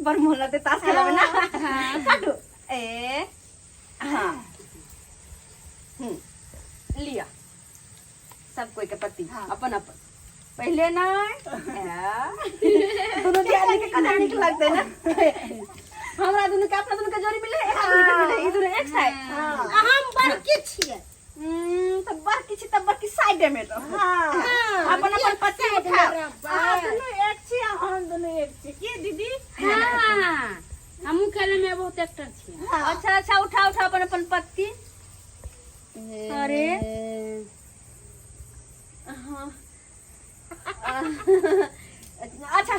बरमोला ते तास खेला ना काटू ए हाँ लिया सब कोई के पति अपन अपन पहले ना दोनों दियाने के कथा निक लगते ना हमरा दोनों के अपना दोनों के जोड़ी मिले एक आदमी के मिले ई दोनों एक साइड हम बड़की छियै तो बड़की छी तब बड़की साइड में तो हां अपन अपन पति उठा दोनों एक छी हम दोनों एक छी के दीदी हां हमहु खेले में बहुत एक्टर छी अच्छा अच्छा उठा उठा अपन अपन पति अरे हाँ अच्छा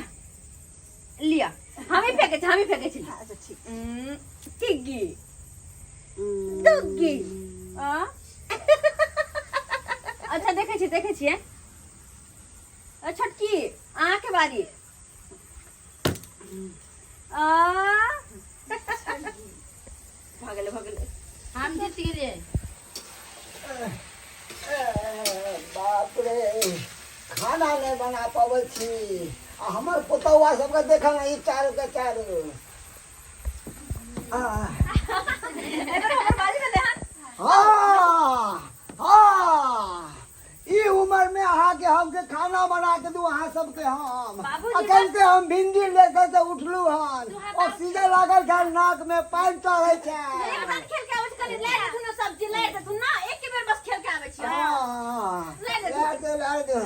लिया हम ही फेंके छी अच्छा ठीक टिग्गी दुग्गी अच्छा देखे छी छोटकी आँख के बारी भागले हम जीत गेलिए बाप रे खाना नहीं बना पावे छी आ हमर पुतौआ सबके देखल ई चारू के चारू एकर हमर बाजी में ध्यान हाँ ई उम्र में अहाँ के हमके खाना बना के दू अहाँ सबके हम अखन से हम भिंडी लेकर से उठलू हन ऑक्सीजन लागल छै नाक में पानी चढ़ै छै एक बार खेल के आबै छै ले तू ना सब्जी ले तू ना एक बेर बस खेल के आबै छै हां ले दे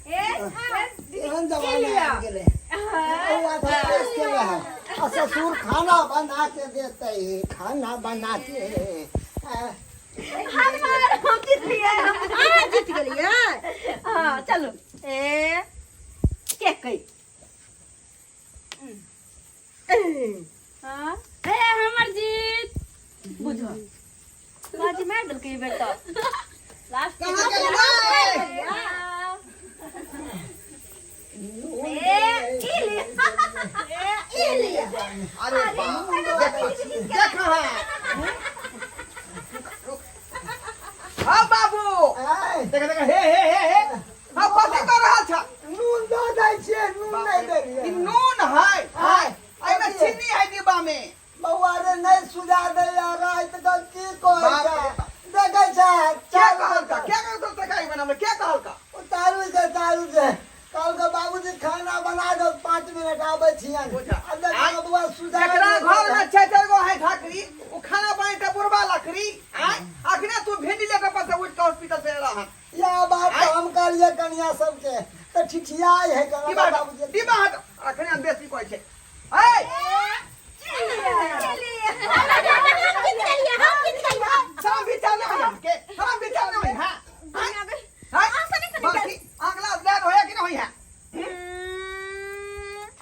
एहन जमाना आ गेले ओ आदेश के है ससुर खाना बना के देते खाना बना के हम जीत लिए हम जीत गेलिए हां चलो ए के कई हां ए हमर जीत बुझो बाजी मार दल के बेटा लास्ट कहां गेलै अरे देखा है हाँ बाबू देखा हे हाँ कथी कर रहा था नून दे दै छियै नून नहीं दे रही नून है एमे चीनी है डिब्बा में बौआ रे नहीं सुझा दे यार रात का की कहै छै देखै छै क्या कहल का क्या बना क्या कहल का तारू से कल के बाबूजी खाना बना दो 5 मिनट आबै छियन बबुआ सुधा एकरा घर में 6 गो है ठाकरी वो खाना बने त बुरबा लकड़ी अखने तू भिंडी लेके पस उठ के हॉस्पिटल से रहा या बात हम कहलिए कन्या सब के त ठिठियाई है कला बाबूजी डिबा हट अखने हम बेसी कहै छै हम विचार नहीं हां अगला प्लान होया कि नहीं है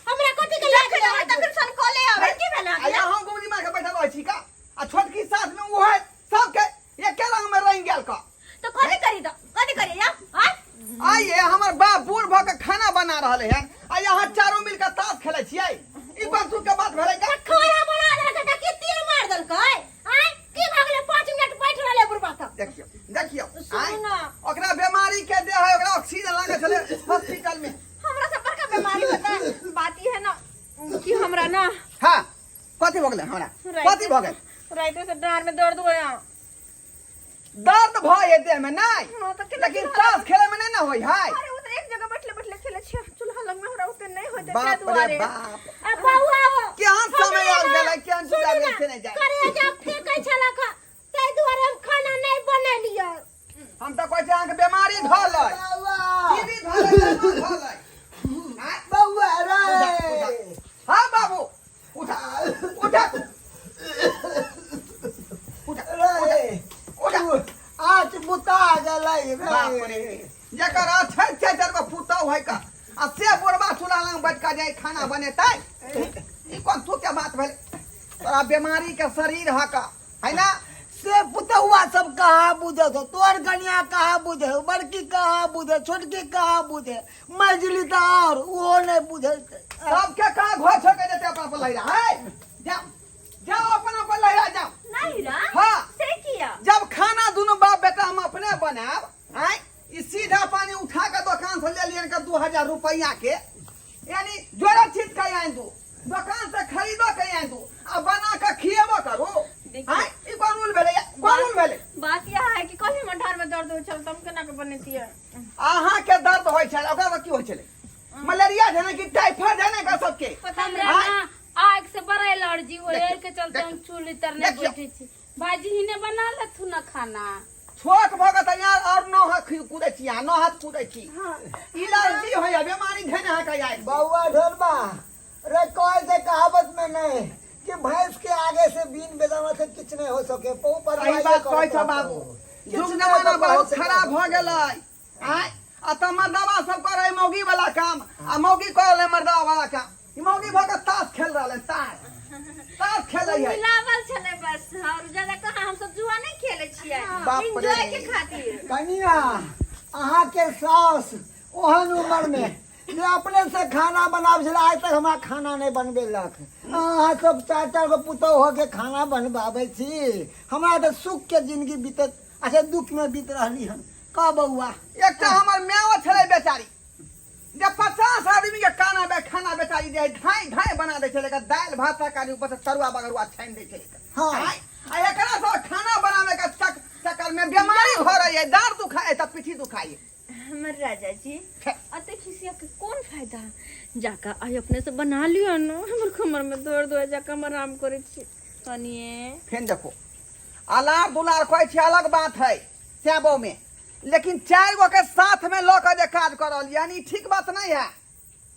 हमरा कथि के लाग रहा त फिर सन कॉले आवे की भेला आया हम गोली मार के बैठल रह छी का आ छोटकी साथ में वो है सब के एके रंग में रंग गेल का तो कथि करी या आइए हमर बाप बूढ़ भ के खाना बना रहले हैं आ यहाँ चारों मिल के ताश खेले छियै ई बात के बात भेलै का खाना बना देलक त की तीर मार देलकै की भगले 5 मिनट बैठ रहले बुरबा तक देखियो ओकरा बीमारी के दे है ओकरा ऑक्सीजन लागे चले हॉस्पिटल में हमरा से बड़का बीमारी होता बात ई है ना कि हमरा ना हां कथि भ गेलै हमरा कथि भ गेल राइतो से डार में दर्द होया दर्द भए देह में नहीं लेकिन ताश खेले में नहीं ना होई है अरे वो तो एक जगह बैठले खेले छ चूल्हा लग में हमरा उते नहीं होते बाप रे बाप आ बौआ केहन समय आ गेलै केहन सुधार से नहीं जाए करे जा फेकै छला का तै दुआरे हम खाना नहीं बनेलिए हम तो कहै छै अहाँ के बीमारी धलै टीवी धलै बौआ रे हां बाबू उठा रे आज बुता गेलै बाप रे जकर अच्छा को पुतौ है का आ से बोरबा चूल्हा लंग बैठ के जाए खाना बनेतै ई कोन तू के बात भेल तोरा बीमारी के शरीर है का है ना से पुतौआ सब कहाँ बुझे तो तोर कन्या कहाँ बुझे बड़की कहाँ बुझे छोटकी कहाँ बुझे मजली तो और वो नहीं बुझे सबके कहाँ घोष के देते अपन अपन लहरा है जाओ अपन अपन लहरा जाओ नहीं रा हाँ से किया जब खाना दोनों बाप बेटा हम अपने बनाब हैं ई सीधा पानी उठा के दुकान से ले लियन के 2000 रुपया के यानी जोड़ा चीज का आइन दो दुकान से खरीदो के यहाँ तू अब बना के खिएबो करो। देखिए। हां ई कौन रूल भेले कौन रूल भेले? बात यह है कि कहीं में ढार में दर्द हो चल तुम केना के बनती है अहाँ के दर्द होय छै ओकरा में की होय छले? मलेरिया है ना कि टाइफाइड है ना का सबके? हमरा ना आग से बड़ा एलर्जी हो के चलते हम चूल्ही तरने बैठे छी। भाजी ही ने बना लेथु ना खाना। छोक भगत यार और नौ हाथ कूदे छी नौ हाथ कूदे छी। एलर्जी होय बीमारी धने है का यार। बउआ ढोलबा रे कोई से कहावत में नहीं कि भैंस के आगे से बीन बेदाना से कुछ नहीं हो सके। ऊपर सही बात कहै छ बाबू। युग जमाना बहुत खराब हो गेलै। आय आ त मर्दवा सब करे मौगी वाला काम आ मौगी करे मर्दवा वाला काम। ई मौगी भगत ताश खेल रहले ताश खेलै है। मिलावल छले बस और ज्यादा कहां हम सब जुआ नहीं खेले छियै बाप रे। एंजॉय के खातिर। कनिया अहाँ के सास ओहन उम्र में जे अपने से खाना बनाब छले आज तक हमरा खाना नहीं बनबेलक। अहाँ सब चार चार गो पुतौह हो के खाना बनबाबै छी। हमरा तो सुख के जिंदगी बीतत अच्छा दुख में बीत रहली हन का बउआ। एकटा हमर मेओ छले बेचारी जे 50 आदमी के खाना बेचारी जे ढाई ढाई बना दे छले दाल भात तरकारी ऊपर से तरुआ बगरुआ छान दे छले। हाँ। आ एकरा से खाना बनावे के चक्कर में बीमारी हो रही है। दांत दुखाए त पीठी दुखाए। हमर राजा जी अते खिसिया के कौन फायदा जाका आई अपने से बना लियो न हमर कमर में दर्द हो जाका हम आराम करे छी कनिए। फेन देखो अलार दुलार कोई छी अलग बात है श्याबो में लेकिन चार गो के साथ में लोग जे काज करल यानी ठीक बात नहीं है।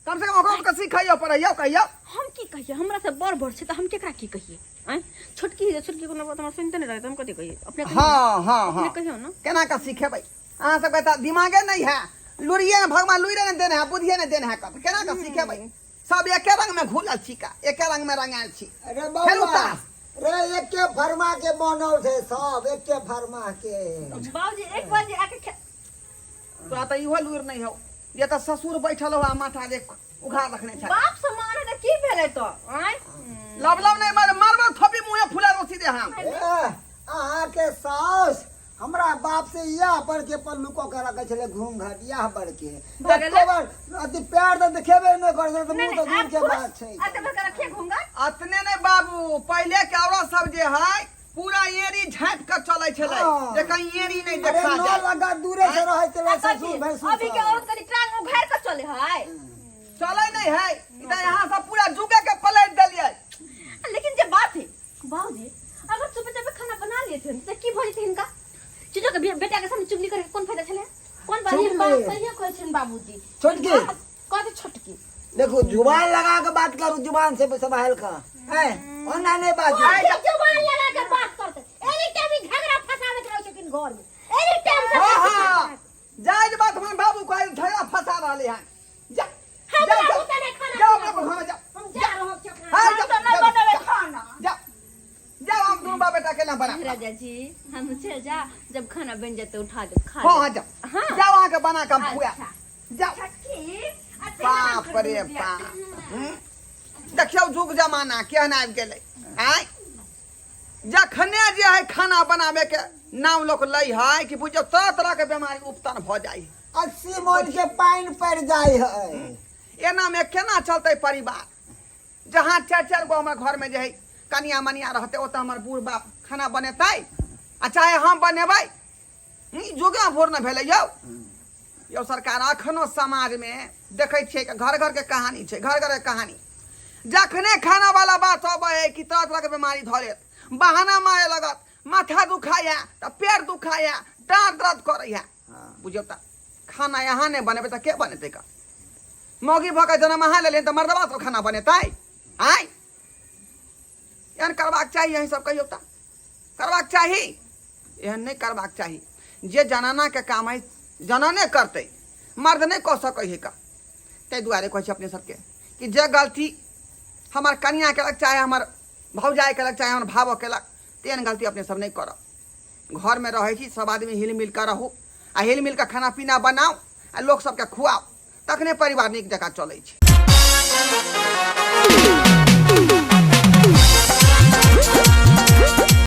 कम से कम ओकरो के सिखाइयो पढ़ाइयो कहियो। हम की कहिए हमरा से बड़ बड़ छे त हम केकरा की कहिए हैं छोटकी कोनो बात हमरा सुनते नहीं रहत हम कथि कहिए अपने हां हां हां कहियो न केना का सीखेबै? अहाँ सब कहता दिमागे नहीं है लुरिये भगवान लुइरे ने देने है बुद्धिये ने देने है कब केना का सीखेबै? सब एके रंग में घुलल छी का एके रंग में रंगाल छी। अरे बउआ रे एके फरमा के बनल थे सब एके फरमा के। बाबूजी एक बार जे आके तोरा त इहो लुइर नहीं हो ये त ससुर बैठल हो माथा जे उघार रखने छै। बाप समान है की भेले तो हैं लवलव नहीं मारबो थोपी मुंहे फुला रोसी दे हम। अहाँ के सास हमरा बाप से यह पर के पल्लू को कर रखे छले घूम घाट यह पर के तोबर अति प्यार त देखेबे न कर तो मुंह तो दूर के बात छै। अते बड़का रखे घूंगा अतने नहीं बाबू पहले के औरत सब जे है पूरा एरी झाँप के चले छले जे कहीं एरी नहीं अरे देखा न जाए। लगा दूरे से रहे चले ससुर भैंसुर अभी के औरत कनी टांग उघार के चले है चले नहीं है इधर यहाँ सब पूरा जुगे के पलट दिलिए। लेकिन जे बात है बाबूजी अगर चुपचाप खाना बना लिए थे तो की भरी थे इनका चीजों के बेटा के सामने चुगली करे कौन फायदा छले कौन बात ये बात सही कहै छन बाबूजी। छोटकी कथि छोटकी देखो जुबान लगा के बात करू जुबान से संभाल का है ओना नहीं बात जुबान लगा के बात करते एनी टाइम झगड़ा फसावत रहे छथिन घर में एनी टाइम से। हां हां जायज बात हमर बाबू को झगड़ा फंसा रहले हैं। जा हमरा बुता नहीं खाना जाओ अपने घर में जाओ हम जा रहो छी अपना हां तो नहीं बनावे खाना जाओ जाओ हम दोनों बाप बेटा के ना बना। राजा जी हम चल जा जब खाना बन जाते उठा दे खा हां हां जाओ जाओ वहां के बना के खुआ जाओ। छटकी बाप रे बाप देखियो जुग जमाना केहन आबि गेलै। आय जखने जे है खाना बनावे के नाम लोग लई है कि बुझो तरह तरह के बीमारी उपतन भ जाई 80 मोट के पानी पड़ जाए है। एना में केना चलते परिवार जहाँ चार चार गो हमर घर में जे है कनिया मनिया रहते ओत हमर बूढ़ बाप खाना बनेतै आ चाहे हम बनेबै जोगा भोर न भेलै यौ सरकार अखनो समाज में देखै छियै कि घर घर के कहानी छै घर घर के कहानी जखने खाना वाला बात अबै है कि तरह तरह के बीमारी धरेत बहाना मारे लगत माथा दुखाया त पेट दुखाया डांट दर्द करैया बुझियो त खाना यहाँ नहीं बनेबे त के बनेतै का मौगी भऽ के जन्म अहाँ लेलियै त मर्दवा सब खाना बनेतै आय एहन करबाक चाही यही सब कहियो त करबाक चाही एहन नहीं करबाक चाही जे जनाना के काम है जनाने करते मर्द नहीं कह सकै है का ताहि दुआरे कहै छै अपने सबके कि जे गलती हमार कनिया केलक चाहे हमार भौजाई केलक चाहे हमार भावो केलक तेहन गलती अपने सब नहीं करब। घर में रहे छी सब आदमी हिल मिल कर रहू आ हिल मिल कर खाना पीना बनाओ आ लोग सबके खुआओ तखने परिवार नीक जकाँ चलै छै।